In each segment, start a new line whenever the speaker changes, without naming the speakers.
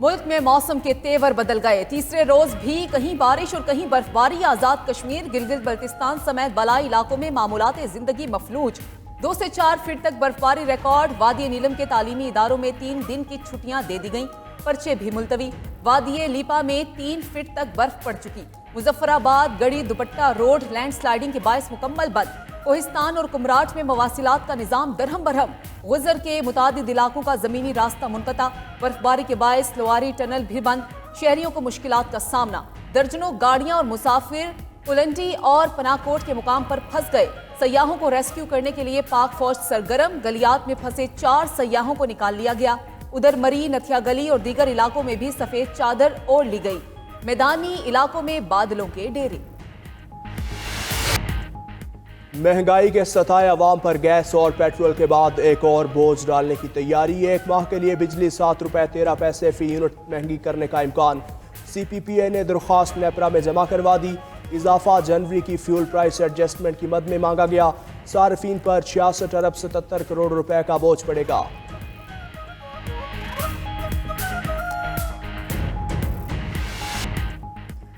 मुल्क में मौसम के तेवर बदल गए। तीसरे रोज भी कहीं बारिश और कहीं बर्फबारी। आजाद कश्मीर, गिलगित बल्तिस्तान समेत बलाई इलाकों में मामूलात जिंदगी मफलूज। 2 से 4 फीट तक बर्फबारी रिकॉर्ड। वादी नीलम के तालीमी इदारों में 3 दिन की छुट्टियां दे दी गईं। पर्चे भी मुलतवी। वादी लीपा में 3 फीट तक बर्फ पड़ चुकी। मुजफ्फराबाद गड़ी दुपट्टा रोड लैंडस्लाइडिंग के बायस मुकम्मल बंद। कोहिस्तान और कुमराट में मवासिलात का निजाम दरहम बरहम। गुजर के मुतादिद इलाकों का जमीनी रास्ता मुनक़ता। बर्फबारी के बायस लोआरी टनल भी बंद। शहरियों को मुश्किलात का सामना। दर्जनों गाड़ियां और मुसाफिर कुलंटी और पनाकोट के मुकाम पर फंस गए। सयाहों को रेस्क्यू करने के लिए पाक फौज सरगर्म। गलियात में फंसे 4 सयाहों को निकाल लिया गया। उधर मरी, नथिया गली और दीगर इलाकों में भी सफेद चादर ओढ़ ली गई। मैदानी इलाकों में बादलों के डेरे।
महंगाई के सताए अवाम पर गैस और पेट्रोल के बाद एक और बोझ डालने की तैयारी। 1 माह के लिए बिजली 7 रुपए 13 पैसे फी यूनिट महंगी करने का इम्कान। CPPA ने दरख्वास्त नेपरा में जमा करवा दी। इजाफा जनवरी की फ्यूल प्राइस एडजस्टमेंट की मद में मांगा गया। सार्फिन पर 66 अरब 77 करोड़ रुपए का बोझ पड़ेगा।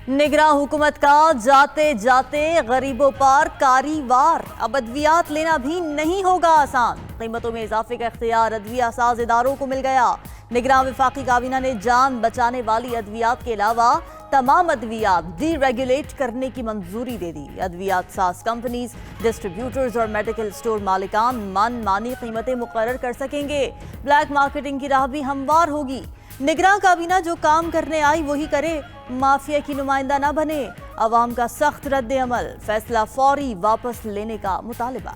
निगरां हुकूमत का जाते जाते गरीबों पर कारी वार। अब अद्वियात लेना भी नहीं होगा आसान। कीमतों में इजाफे का इख्तियार अदविया साज इदारों को मिल गया। निगरां वफाकी काबीना ने जान बचाने वाली अद्वियात के अलावा तमाम अद्वियात डीरेगुलेट करने की मंजूरी दे दी। अद्वियात साज कंपनीज, डिस्ट्रीब्यूटर्स और मेडिकल स्टोर मालिकान मनमानी कीमतें मुकर्रर कर सकेंगे। ब्लैक मार्केटिंग की राह भी हमवार होगी। निगरां काबीना जो काम करने आई वही करे, माफिया की नुमाइंदा ना बने। अवाम का सख्त रद्द अमल। फैसला फौरी वापस लेने का मुतालबा।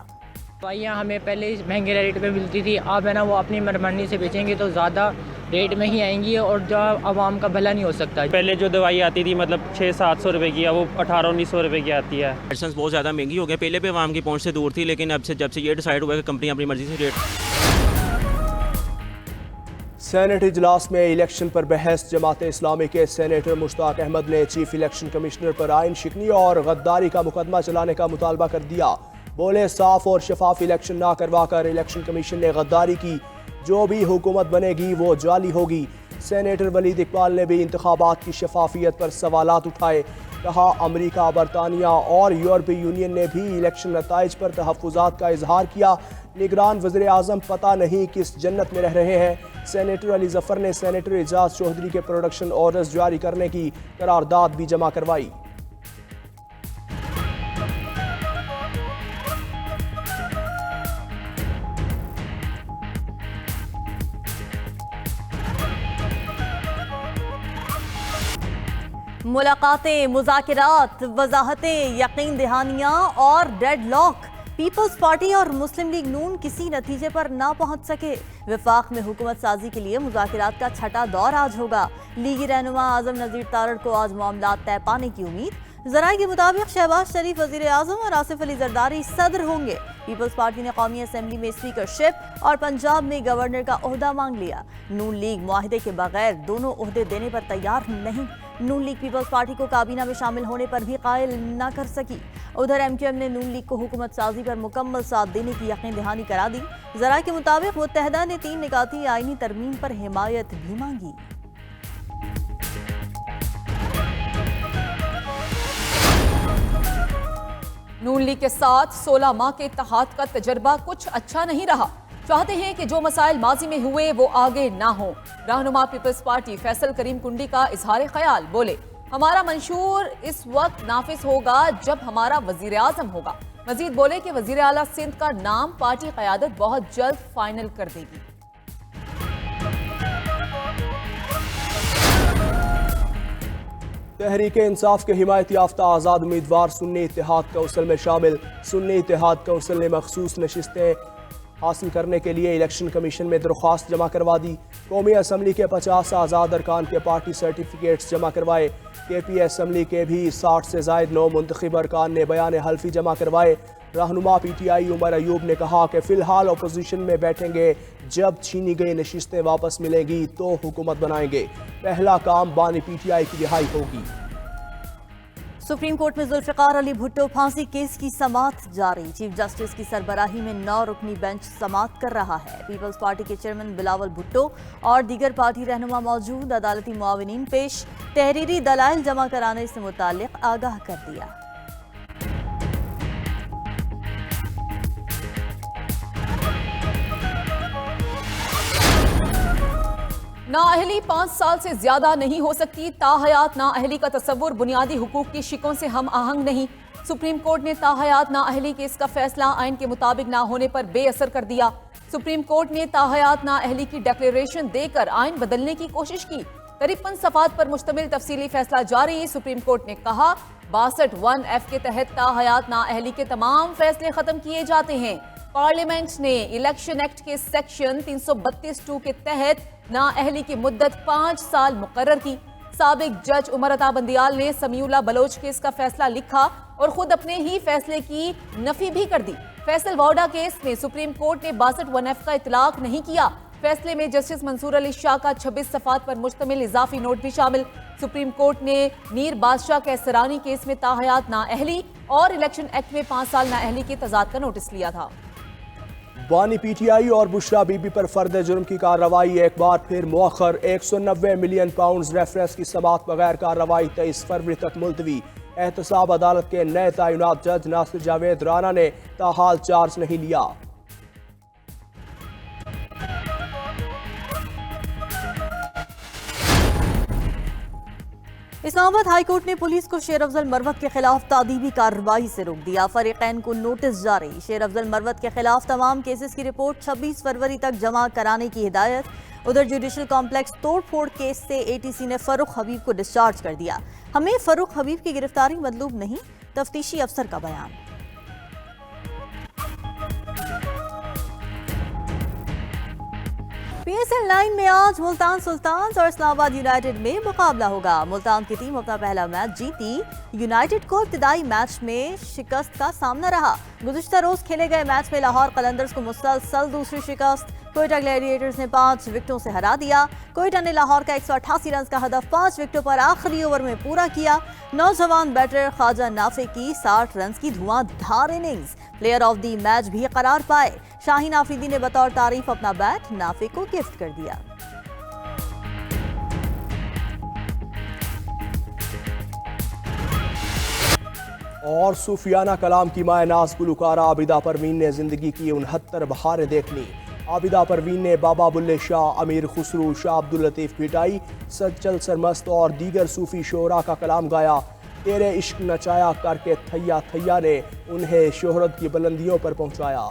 दवाइयाँ हमें पहले महंगे रेट पे मिलती थी, अब है ना वो अपनी मनमानी से बेचेंगे तो ज़्यादा रेट में ही आएंगी और जो आवाम का भला नहीं हो सकता।
पहले जो दवाई आती थी मतलब 600-700 रुपए की, वो 1800-1900 रुपए की आती है।
मेडिसिन बहुत ज़्यादा महंगी हो गई। पहले भी आवाम की पहुँच से दूर थी, लेकिन अब से जब से ये डिसाइड हुआ कि कंपनी अपनी मर्जी से रेट।
सेनेट इजलास में इलेक्शन पर बहस। जमात इस्लामी के सेनेटर मुश्ताक अहमद ने चीफ इलेक्शन कमिश्नर पर आइन शिकनी और गद्दारी का मुकदमा चलाने का मुतालबा कर दिया। बोले साफ और शफाफ इलेक्शन ना करवाकर इलेक्शन कमीशन ने गद्दारी की। जो भी हुकूमत बनेगी वो जाली होगी। सेनेटर वलीद इकबाल ने भी इंतखाबात की शफाफियत पर सवालात उठाए। कहा अमरीका, बरतानिया और यूरोपीय यूनियन ने भी इलेक्शन नताइज पर तहफ़्फ़ुज़ात का इजहार किया। निगरान वज़ीर आज़म पता नहीं किस जन्नत में रह रहे हैं। सेनेटर अली जफ़र ने सेनेटर एजाज चौधरी के प्रोडक्शन ऑर्डर्स जारी करने की करारदाद भी जमा करवाई।
मुलाकातें, मुज़ाकिरात, वजाहतें, यकीन दहानियाँ और डेडलॉक। पीपल्स पार्टी और मुस्लिम लीग नून किसी नतीजे पर ना पहुंच सके। वफाक में हुकूमत साजी के लिए मुज़ाकिरात का छठा दौर आज होगा। लीगी रहनुमा आज़म नज़ीर तारड़ को आज मामलात तय पाने की उम्मीद। ज़राए के मुताबिक शहबाज शरीफ वज़ीर आज़म और आसिफ अली जरदारी सदर होंगे। पीपल्स पार्टी ने कौमी असम्बली में स्पीकरशिप और पंजाब में गवर्नर का ओहदा मांग लिया। नून लीग मुआहदे के बगैर दोनों ओहदे देने पर तैयार नहीं। नून लीग पीपल्स पार्टी को काबीना में शामिल होने पर भी कायल न कर सकी। उधर MQM ने नून लीग को हुकूमत साजी पर मुकम्मल साथ देने की यकीन दहानी करा दी। ज़राए के मुताबिक मुत्तहदा ने 3 निकाती आईनी तरमीम पर हिमायत भी मांगी।
नून लीग के साथ 16 माह के इत्तेहाद का तजर्बा कुछ अच्छा नहीं रहा। चाहते हैं कि जो मसाइल माजी में हुए वो आगे ना हो। रहनुमा पीपल्स पार्टी फैसल करीम कुंडी का इजहार ख्याल। बोले हमारा मंशूर इस वक्त नाफिज होगा जब हमारा वजीर आजम होगा। मजीद बोले कि वजीर आला सिंध का नाम पार्टी क़यादत बहुत जल्द फाइनल कर देगी।
तहरीक इंसाफ के हिमायत याफ्ता आज़ाद उम्मीदवार सुन्नी इत्तेहाद कौंसिल में शामिल। सुन्नी इत्तेहाद कौंसिल ने मखसूस नशिस्तें हासिल करने के लिए इलेक्शन कमीशन में दरख्वास्त जमा करवा दी। कौमी असम्बली के 50 आज़ाद अरकान के पार्टी सर्टिफिकेट्स जमा करवाए। KP असम्बली के भी 60 से ज़ायद 9 मुंतखब अरकान ने बयान हल्फी जमा करवाए। रहनुमा PTI उमर अयूब ने कहा कि फ़िलहाल अपोजिशन में बैठेंगे, जब छीनी गई नशिस्तें वापस मिलेंगी तो हुकूमत बनाएंगे। पहला काम बानी PTI की रिहाई होगी।
सुप्रीम कोर्ट में जुल्फिकार अली भुट्टो फांसी केस की समाअत जारी। चीफ जस्टिस की सरबराही में 9 रुकनी बेंच समाअत कर रहा है। पीपल्स पार्टी के चेयरमैन बिलावल भुट्टो और दीगर पार्टी रहनुमा मौजूद। अदालती मुआविनीन पेश, तहरीरी दलाइल जमा कराने से मुताल्लिक आगाह कर दिया।
नाअहली 5 साल से ज्यादा नहीं हो सकती। ताहयात नाअहली का तस्वुर बुनियादी हुकूक की शिकों से हम आहंग नहीं। सुप्रीम कोर्ट ने ताहयात नाअहली केस का फैसला आइन के मुताबिक ना होने पर बेअसर कर दिया। सुप्रीम कोर्ट ने ताहयात नाअहली की डिक्लेरेशन देकर आइन बदलने की कोशिश की। करीब 5 सफ़ात पर मुश्तमिल तफसीली फैसला जारी। सुप्रीम कोर्ट ने कहा 62(1)(f) के तहत ताहयात नाअहली के तमाम फैसले खत्म किए जाते हैं। पार्लियामेंट ने इलेक्शन एक्ट के सेक्शन 332(2) के तहत नाअहली की मुद्दत 5 साल मुकर्रर की। साबिक जज उमर अता बंदियाल ने समीउल्लाह बलोच केस का फैसला लिखा और खुद अपने ही फैसले की नफी भी कर दी। फैसल वाडा केस में सुप्रीम कोर्ट ने 62(1)(f) का इतलाक नहीं किया। फैसले में जस्टिस मंसूर अली शाह का 26 सफ़ात पर मुश्तमिल इजाफी नोट भी शामिल। सुप्रीम कोर्ट ने मीर बादशाह कैसरानी केस में ताहयात नाअहली और इलेक्शन एक्ट में 5 साल नाअहली के तजाद का नोटिस लिया था।
बानी पीटीआई और बुशरा बीबी पर फर्द जुर्म की कार्रवाई एक बार फिर मुअख्खर। 190 मिलियन पाउंड रेफरेंस की समाअत बगैर कार्रवाई 23 फरवरी तक मुलतवी। एहतसाब अदालत के नए तैनात जज नासिर जावेद राना ने ताहाल चार्ज नहीं लिया।
इस्लामाबाद हाई कोर्ट ने पुलिस को शेर अफजल मरवत के खिलाफ तादीबी कार्रवाई से रोक दिया। फरीकैन को नोटिस जारी। शेर अफजल मरवत के खिलाफ तमाम केसेस की रिपोर्ट 26 फरवरी तक जमा कराने की हिदायत। उधर जुडिशल कॉम्प्लेक्स तोड़फोड़ केस से एटीसी ने फरूख हबीब को डिस्चार्ज कर दिया। हमें फरूख हबीब की गिरफ्तारी मतलूब नहीं, तफ्तीशी अफसर का बयान। PSL 9 में आज मुल्तान सुल्तान्स और इस्लामाबाद यूनाइटेड में मुकाबला होगा। मुल्तान की टीम अपना पहला मैच जीती। यूनाइटेड को इब्तिदाई मैच में शिकस्त का सामना रहा। गुज़िश्ता रोज खेले गए मैच में लाहौर कलंदर्स को मुसलसल दूसरी शिकस्त। कोयटा ग्लैडिएटर्स ने 5 विकेटों से हरा दिया। कोयटा ने लाहौर का 188 रन का हदफ 5 विकेटों पर आखिरी ओवर में पूरा किया। नौजवान बैटर ख्वाजा नाफे की 60 रन की धुआंधार innings player of the match भी करार पाए। शाहीन आफरीदी ने बतौर तारीफ अपना बैट नाफे को गिफ्ट कर दिया।
और सूफियाना कलाम की माए नाज गुलकारा आबिदा परवीन ने जिंदगी की 69 बहारें देख ली। आबिदा परवीन ने बाबा बुल्ले शाह, अमीर खुसरू, शाह अब्दुल लतीफ पिटाई, सज्जल सरमस्त और दीगर सूफी शोरा का कलाम गाया। तेरे इश्क नचाया करके थैया थैया ने उन्हें शोहरत की बुलंदियों पर पहुंचाया।